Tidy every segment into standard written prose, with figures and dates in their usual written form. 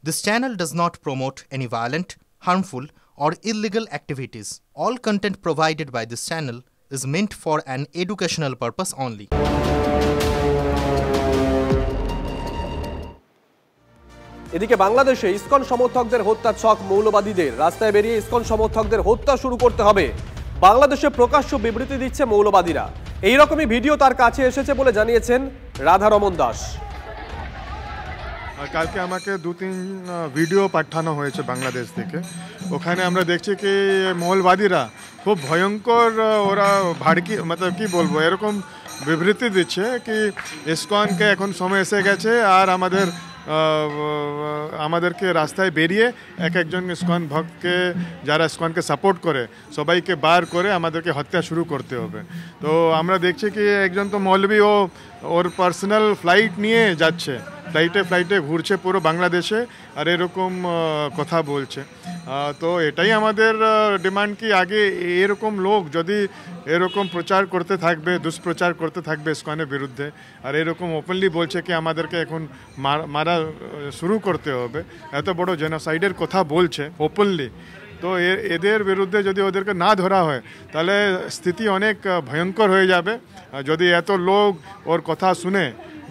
This channel does not promote any violent, harmful, or illegal activities. All content provided by this channel is meant for an educational purpose only. এদিকে বাংলাদেশে ISKCON সমর্থকদের হত্যা ছক মৌলবাদীদের রাস্তায় বেরিয়ে ISKCON সমর্থকদের হত্যা শুরু করতে হবে বাংলাদেশে প্রকাশ্য বিবৃতি দিচ্ছে মৌলবাদীরা এই রকমই ভিডিও তার কাছে এসেছে বলে জানিয়েছেন রাধারমন দাস কালকে আমাকে 2-3 ভিডিও পাঠানো হয়েছে বাংলাদেশ থেকে ওখানে আমরা দেখছি কি মৌলবাদীরা খুব ভয়ঙ্কর ওরা ভাড়কি मतलब কি বলবো এরকম বিবৃতি দিচ্ছে কি ইসকনকে এখন সময় এসে গেছে আর আমাদেরকে রাস্তায় বেরিয়ে একজন ইসকন ভক্তকে যারা ইসকনকে সাপোর্ট করে সবাইকে বার করে আমাদেরকে হত্যা শুরু করতে হবে তো আমরা দেখছি কি একজন তো মৌলবি ওর পার্সোনাল ফ্লাইট নিয়ে যাচ্ছে ফ্লাইটে ঘুরছে পুরো বাংলাদেশে আর এরকম কথা বলছে তো এটাই আমাদের ডিমান্ড কি আগে এরকম লোক যদি এরকম প্রচার করতে থাকবে দুষ্প্রচার করতে থাকবে ইসকনের বিরুদ্ধে আর এরকম ওপেনলি বলছে কি আমাদেরকে এখন মারা শুরু করতে হবে এত বড় জেনোসাইডের কথা বলছে ওপেনলি তো এদের বিরুদ্ধে যদি ওদেরকে না ধরা হয় তাহলে স্থিতি অনেক ভয়ঙ্কর হয়ে যাবে যদি এত লোক ওর কথা শুনে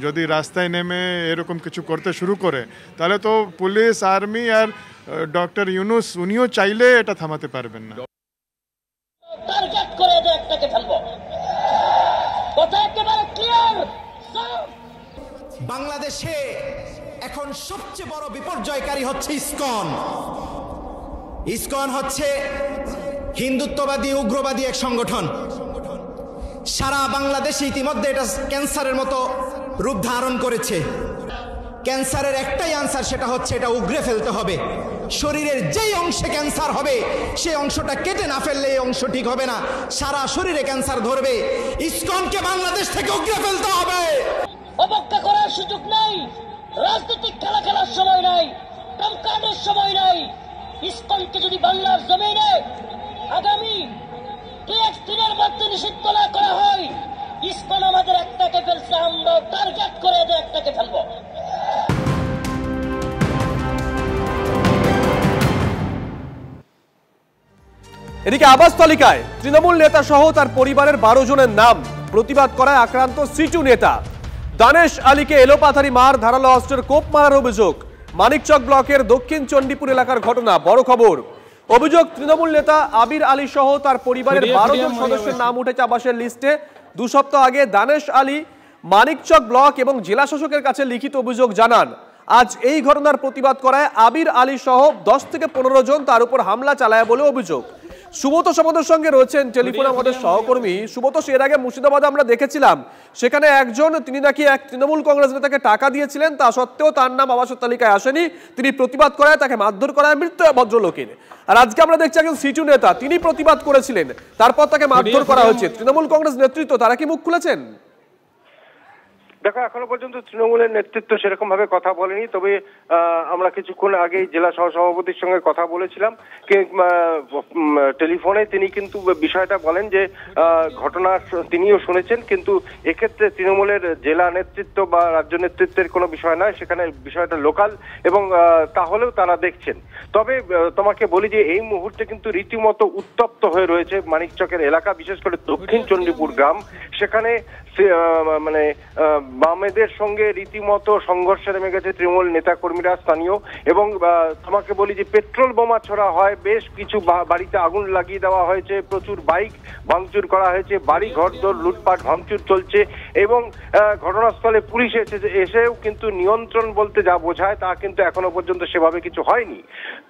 যদি রাস্তায় নেমে এরকম কিছু করতে শুরু করে তাহলে তো পুলিশ আর্মি আর ডক্টর ইউনুস উনিও চাইলে এটা থামাতে পারবেন না টার্গেট করে একটাকে ফেলবো কথা একেবারে ক্লিয়ার বাংলাদেশে এখন সবচেয়ে বড় বিপর্যয়কারী হচ্ছে ইসকন হচ্ছে হিন্দুত্ববাদী উগ্রবাদী এক সংগঠন সারা বাংলাদেশে ইতিমধ্যে এটা ক্যান্সারের মতো রূপ ধারণ করেছে ক্যান্সারের একটাই আনসার সেটা হচ্ছে এটা উগরে ফেলতে হবে শরীরের যেই অংশে ক্যান্সার হবে সেই অংশটা কেটে না ফেললে এই অংশ ঠিক হবে না সারা শরীরে ক্যান্সার ধরবে ইসকনকে বাংলাদেশ থেকে উগরে ফেলতে হবে অবজ্ঞা করার সুযোগ নাই রাজনৈতিক খেলা খেলার সময় নাই টমকানোর সময় নাই ইসকনকে যদি বাংলার জমিনে আগামী 2-1 দিনের মধ্যে নিষিদ্ধ না করা হয় ইসকন আমাদের একটাকে ফেলছে আমরা টার্গেট করে একটাকে ফেলবো এদিকে আবাস তালিকায় তৃণমূল নেতা সহ তার পরিবারের 12 জনের নাম প্রতিবাদ করায় আক্রান্ত সিটু নেতা দানেশ আলীকে এলোপাথারি মার ধারালো অস্ত্রের কোপ মারার অভিযোগ মানিকচক ব্লকের দক্ষিণ চণ্ডীপুর এলাকার ঘটনা বড় খবর অভিযোগ তৃণমূল নেতা আবির আলী সহ তার পরিবারের 12 জন সদস্যের নাম উঠেছে আবাসের লিস্টে 2 সপ্তাহ আগে দানেশ আলী মানিকচক ব্লক এবং জেলা শাসকের কাছে লিখিত অভিযোগ জানান আজ এই ঘটনার প্রতিবাদ করায় আবির আলী সহ 10 থেকে 15 জন তার উপর হামলা চালায় বলে অভিযোগ সুব্রত সমাদের সঙ্গে রয়েছেন টেলিফোনে আমাদের সহকর্মী সুব্রত এর আগে মুর্শিদাবাদে আমরা দেখেছিলাম সেখানে একজন তিনি নাকি এক তৃণমূল কংগ্রেস নেতাকে টাকা দিয়েছিলেন তা সত্ত্বেও তার নাম আবাসের তালিকায় আসেনি তিনি প্রতিবাদ করায় তাকে মারধর করায় মৃত্যু ভদ্রলোকের আর আজকে আমরা দেখছি একজন সিটু নেতা তিনি প্রতিবাদ করেছিলেন তারপর তাকে মারধর করা হয়েছে তৃণমূল কংগ্রেস নেতৃত্ব তারা কি মুখ খুলেছেন দেখো এখনো পর্যন্ত তৃণমূলের নেতৃত্ব সেরকম ভাবে কথা বলেনি তবে আমরা কিছুক্ষণ আগেই জেলা সহসভাপতির সঙ্গে কথা বলেছিলাম টেলিফোনে তিনি কিন্তু বিষয়টা বলেন যে ঘটনা তিনিও শুনেছেন কিন্তু এক্ষেত্রে তৃণমূলের জেলা নেতৃত্ব বা রাজ্য নেতৃত্বের কোনো বিষয় নয় সেখানে বিষয়টা লোকাল এবং তাহলেও তারা দেখছেন তবে তোমাকে বলি যে এই মুহূর্তে কিন্তু রীতিমতো উত্তপ্ত হয়ে রয়েছে মানিকচকের এলাকা বিশেষ করে দক্ষিণ চণ্ডীপুর গ্রাম সেখানে মানে বামেদের সঙ্গে রীতিমতো সংঘর্ষে নেমে গেছে তৃণমূল নেতাকর্মীরা স্থানীয় এবং তোমাকে বলি যে পেট্রোল বোমা ছোড়া হয় বেশ কিছু বাড়িতে আগুন লাগিয়ে দেওয়া হয়েছে প্রচুর বাইক ভাঙচুর করা হয়েছে বাড়ি ঘরদোর লুটপাট ভাঙচুর চলছে এবং ঘটনাস্থলে পুলিশ এসেও কিন্তু নিয়ন্ত্রণ বলতে যা বোঝায় তা কিন্তু এখনো পর্যন্ত সেভাবে কিছু হয়নি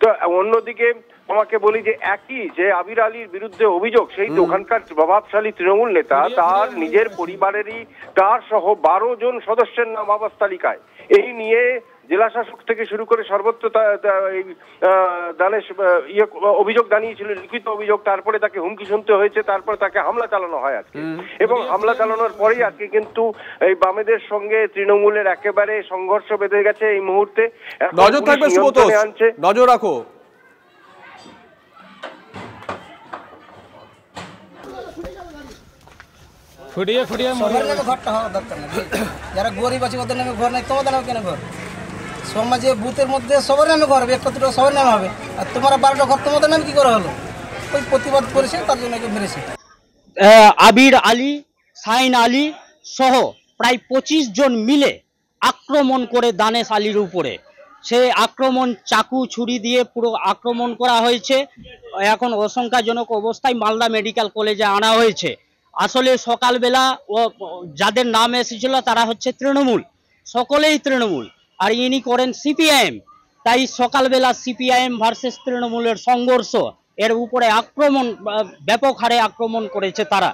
তো অন্যদিকে তোমাকে বলি যে একই যে আবির আলীর বিরুদ্ধে অভিযোগ সেই ওখানকার প্রভাবশালী তৃণমূল নেতা তার নিজের পরিবারেরই তার সহ 12 জন সদস্যের নাম আবাস তালিকায় এই নিয়ে জেলা শাসক থেকে শুরু করে সর্বত্র দানেশ অভিযোগ জানিয়েছিল লিখিত অভিযোগ তারপরে তাকে হুমকি শুনতে হয়েছে তারপরে তাকে হামলা চালানো হয় আজকে এবং হামলা চালানোর পরেই আজকে কিন্তু এই বামেদের সঙ্গে তৃণমূলের একেবারে সংঘর্ষ বেঁধে গেছে এই মুহূর্তে নজর থাকবে সুব্রত নজর রাখো ফুটিয়ে সবার নামে ঘরটা হওয়া দরকার না যারা গরিব আছে ওদের নামে ঘর নাই তোমাদের নামে কেন ঘর সমাজে বুথের মধ্যে সবার নামে ঘর হবে, একটা দুটো সবার নামে হবে, আর তোমার 12টা ঘর তোমাদের নামে কি করা হলো? ওই প্রতিবাদ করেছে, তার জন্য মেরেছে। আবির আলী, সাইন আলী সহ প্রায় 25 জন মিলে আক্রমণ করে দানেশ আলীর উপরে। সে আক্রমণ চাকু ছুরি দিয়ে পুরো আক্রমণ করা হয়েছে। এখন আশঙ্কাজনক অবস্থায় মালদা মেডিকেল কলেজে আনা হয়েছে। আসলে সকালবেলা যাদের নাম এসেছিল তারা হচ্ছে তৃণমূল, সকলেই তৃণমূল, আর ইনি করেন সিপিআইএম। তাই সকালবেলা সিপিআইএম ভার্সেস তৃণমূলের সংঘর্ষ, এর উপরে আক্রমণ, ব্যাপক হারে আক্রমণ করেছে তারা।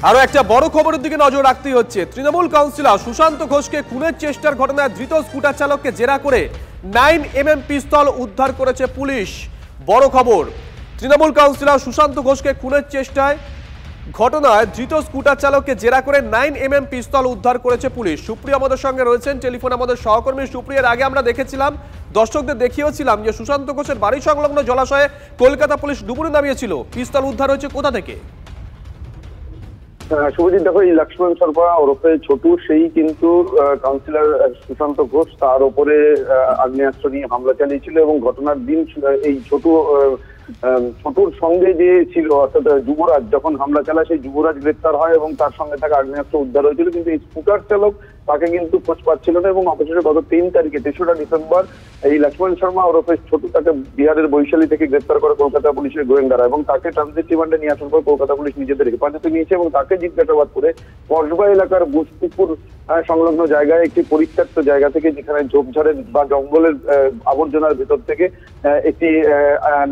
আরো একটা বড় খবরের দিকে নজর রাখতেই হচ্ছে। তৃণমূল কাউন্সিলর সুশান্ত ঘোষকে খুনের চেষ্টার ঘটনায় ধৃত স্কুটার চালককে জেরা করে 9mm পিস্তল উদ্ধার করেছে পুলিশ। বড় খবর, তৃণমূল কাউন্সিলর সুশান্ত ঘোষকে খুনের চেষ্টায় ঘটনায় ধৃত স্কুটার চালককে জেরা করে 9mm পিস্তল উদ্ধার করেছে পুলিশ। সুপ্রিয়া আমাদের সঙ্গে রয়েছেন টেলিফোনে, আমাদের সহকর্মী সুপ্রিয়ার আগে আমরা দেখেছিলাম, দর্শকদের দেখিয়েছিলাম যে সুশান্ত ঘোষের বাড়ি সংলগ্ন জলাশয়ে কলকাতা পুলিশ ডুবুরি নামিয়েছিল। পিস্তল উদ্ধার হয়েছে কোথা থেকে? শুভজিৎ, দেখো, এই লক্ষ্মণ সরপা ওরফে ছোটু, সেই কিন্তু কাউন্সিলর সুশান্ত ঘোষ, তার উপরে আগ্নেয়াস্ত্র নিয়ে হামলা চালিয়েছিল এবং ঘটনার দিন এই ছোটুর সঙ্গে যে ছিল অর্থাৎ যুবরাজ, যখন হামলা চালায় সেই যুবরাজ গ্রেপ্তার হয় এবং তার সঙ্গে থাকা আগ্নেয়াস্ত্র উদ্ধার হয়েছিল। কিন্তু এই স্কুটার চালক তাকে কিন্তু খোঁজ পাচ্ছিল না এবং অবশেষে গত 3 তারিখে 3রা ডিসেম্বর এই লক্ষ্মণ শর্মা ওরফে ছোটু, তাকে বিহারের বৈশালী থেকে গ্রেপ্তার করে কলকাতা পুলিশের গোয়েন্দারা এবং তাকে ট্রানজিট রিমান্ডে নিয়ে আসার পর কলকাতা পুলিশ নিজেদের হেফাজতে নিয়েছে এবং তাকে জিজ্ঞাসাবাদ করে কসবা এলাকার বুসপুকুর সংলগ্ন জায়গায় একটি পরিত্যক্ত জায়গা থেকে, যেখানে ঝোপঝাড়ের বা জঙ্গলের আবর্জনার ভেতর থেকে একটি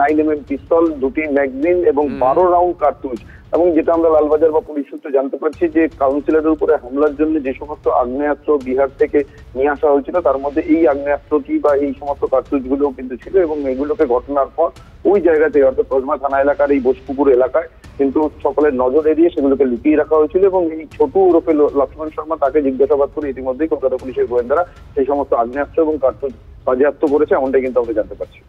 9mm পিস্তল, 2টি ম্যাগজিন এবং 12 রাউন্ড কার্তুজ, এবং যেটা আমরা লালবাজার বা পুলিশ সূত্রে জানতে পারছি যে কাউন্সিলরের উপরে হামলার জন্য যে সমস্ত আগ্নেয়াস্ত্র বিহার থেকে নিয়ে আসা হয়েছিল তার মধ্যে এই আগ্নেয়াস্ত্রটি বা এই সমস্ত কার্তুজগুলোও কিন্তু ছিল এবং এগুলোকে ঘটনার পর ওই জায়গাতে অর্থাৎ কসবা থানা এলাকার এই বোসপুকুর এলাকায় কিন্তু সকলের নজর এড়িয়ে সেগুলোকে লুকিয়ে রাখা হয়েছিল এবং এই ছোটু ওরফে লক্ষ্মণ শর্মা, তাকে জিজ্ঞাসাবাদ করে ইতিমধ্যেই কলকাতা পুলিশের গোয়েন্দারা সেই সমস্ত আগ্নেয়াস্ত্র এবং কার্তুজ বাজেয়াপ্ত করেছে, এমনটাই কিন্তু আমরা জানতে পারছি।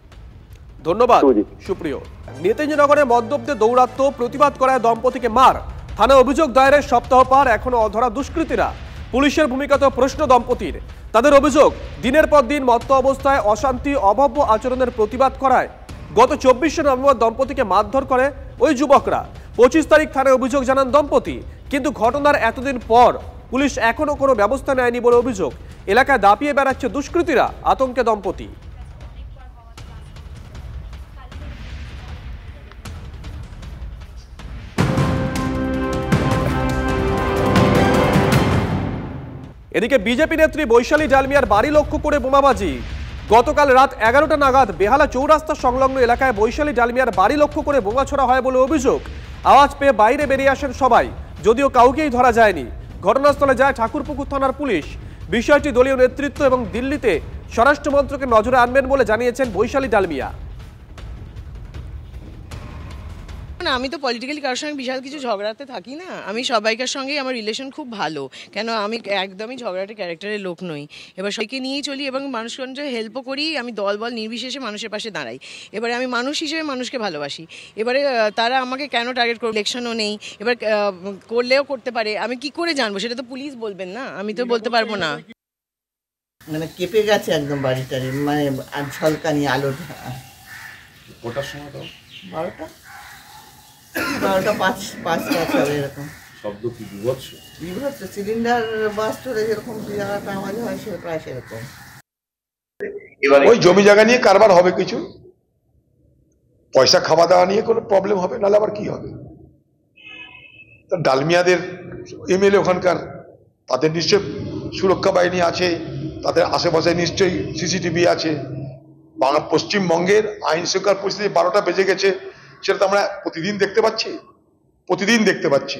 ধন্যবাদ সুপ্রিয়। নেতাজিনগরে মদ্যপদের দৌরাত্ম্য প্রতিবাদ করায় দম্পতিকে মার, থানায় অভিযোগ দায়েরের সপ্তাহ পার, এখনো অধরা দুষ্কৃতীরা। পুলিশের ভূমিকাতে প্রশ্ন দম্পতির। তাদের অভিযোগ, দিনের পর দিন মত্ত অবস্থায় অশান্তি, অভব্য আচরণের প্রতিবাদ করায় গত 24শে নভেম্বর দম্পতিকে মারধর করে ওই যুবকরা। 25 তারিখ থানায় অভিযোগ জানান দম্পতি, কিন্তু ঘটনার এতদিন পর পুলিশ এখনো কোনো ব্যবস্থা নেয়নি বলে অভিযোগ। এলাকায় দাপিয়ে বেড়াচ্ছে দুষ্কৃতীরা, আতঙ্কে দম্পতি। এদিকে বিজেপি নেত্রী বৈশালী ডালমিয়ার বাড়ি লক্ষ্য করে বোমাবাজি। গতকাল রাত 11টা নাগাদ বেহালা চৌরাস্তা সংলগ্ন এলাকায় বৈশালী ডালমিয়ার বাড়ি লক্ষ্য করে বোমা ছোড়া হয় বলে অভিযোগ। আওয়াজ পেয়ে বাইরে বেরিয়ে আসেন সবাই, যদিও কাউকেই ধরা যায়নি। ঘটনাস্থলে যায় ঠাকুরপুকুর থানার পুলিশ। বিষয়টি দলীয় নেতৃত্ব এবং দিল্লিতে স্বরাষ্ট্র মন্ত্রকের নজরে আনবেন বলে জানিয়েছেন বৈশালী ডালমিয়া। না, আমি তো পলিটিক্যালি কারোর সঙ্গে বিশাল কিছু ঝগড়াতে থাকি না। আমি সবাইকার সঙ্গেই আমার রিলেশন খুব ভালো, কেন আমি একদমই ঝগড়াটে ক্যারেক্টারের লোক নই। এবার সবাইকে নিয়েই চলি এবং মানুষকে হেল্পও করি। আমি দল বল নির্বিশেষে মানুষের পাশে দাঁড়াই। এবারে আমি মানুষ হিসেবে মানুষকে ভালোবাসি। এবারে তারা আমাকে কেন টার্গেট করে, ইলেকশনও নেই, এবার করলেও করতে পারে, আমি কি করে জানবো? সেটা তো পুলিশ বলবেন না, আমি তো বলতে পারবো না। মানে কেঁপে গেছে একদম বাড়িটার, মানে ঝলকানি আলোটা। ওটার সময় তো 12টা 5 হবে এরকম। শব্দ কি বিভৎস? বিভৎস, সিলিন্ডার বাস্ট হলে যেরকম একটা আওয়াজ হয় সে প্রায় সেরকম। ওই জমি জায়গা নিয়ে কারবার হবে, কিছু পয়সা খাওয়া দাওয়া নিয়ে কোনো প্রবলেম হবে, নাহলে আবার কি হবে? ডালমিয়াদের এমএলএ ওখানকার, তাদের নিশ্চয় সুরক্ষা বাহিনী আছে, তাদের আশেপাশে নিশ্চয়ই সিসিটিভি আছে। পশ্চিমবঙ্গের আইন শৃঙ্খলা পরিস্থিতি 12টা বেজে গেছে, সেটা তো আমরা প্রতিদিন দেখতে পাচ্ছি।